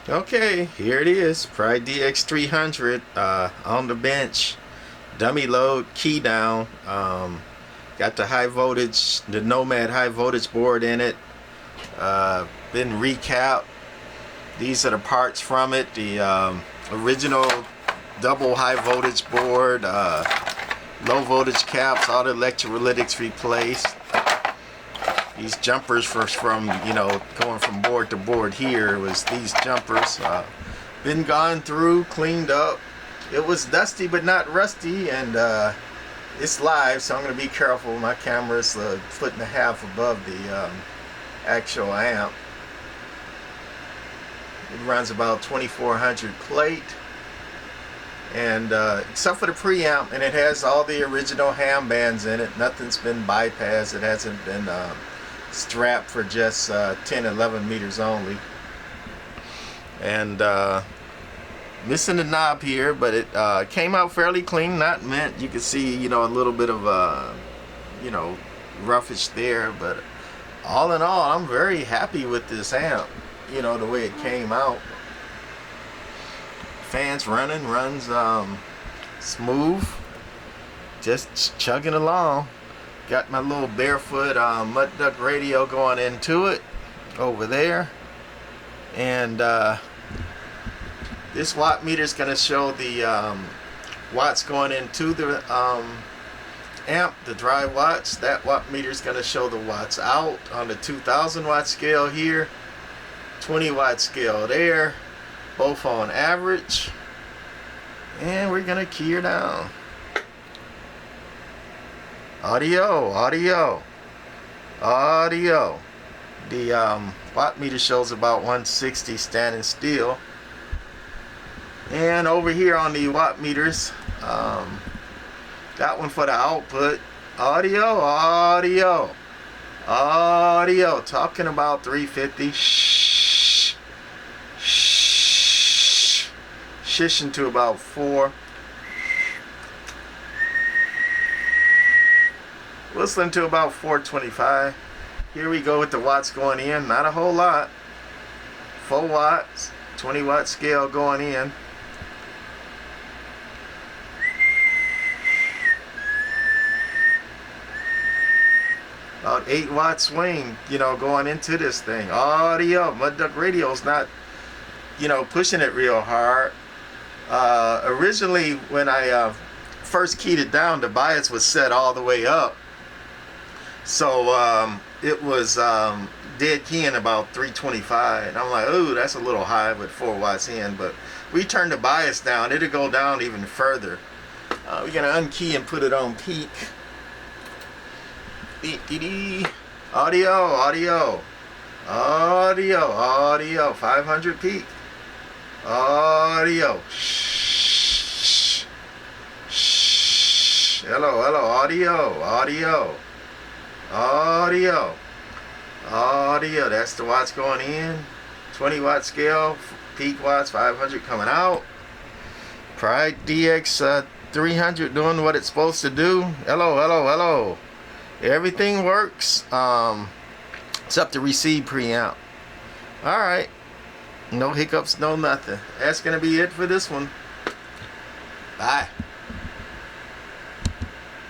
Okay, here it is. Pride DX-300 on the bench. Dummy load, key down. Got the high voltage, the Nomad high voltage board in it. Been recapped. These are the parts from it. The original double high voltage board, low voltage caps, all the electrolytics replaced. These jumpers from going from board to board here was these jumpers. Been gone through, cleaned up. It was dusty but not rusty, and it's live, so I'm going to be careful. My camera's a 1.5 feet above the actual amp. It runs about 2400 plate, and except for the preamp, and it has all the original ham bands in it. Nothing's been bypassed. It hasn't been strapped for just 10-11 meters only. And missing the knob here, but it came out fairly clean, not mint. You can see a little bit of roughage there, but all in all, I'm very happy with this amp, the way it came out. Fans running, runs smooth, just chugging along. Got my little barefoot mud duck radio going into it over there, and this watt meter is going to show the watts going into the amp, the dry watts. That watt meter is going to show the watts out on the 2000 watt scale here, 20 watt scale there, both on average. And we're going to key her down. Audio. The watt meter shows about 160 standing still. And over here on the watt meters, got one for the output. Audio. Talking about 350. Shishing to about 4. Whistling to about 425. Here we go with the watts going in. Not a whole lot. 4 watts, 20 watt scale going in. About 8 watt swing, going into this thing. Audio. Mud duck radio's not, pushing it real hard. Originally, when I first keyed it down, the bias was set all the way up. So it was dead keying about 325, and I'm like, oh, that's a little high with 4 watts in. But we turned the bias down, it'll go down even further. We're gonna unkey and put it on peak. Audio, 500 peak. Audio. Shh. Hello, audio. That's the watts going in. 20 watt scale, peak watts, 500 coming out. Pride DX-300 doing what it's supposed to do. Hello. Everything works except the receive preamp. Alright, no hiccups, no nothing. That's gonna be it for this one. Bye.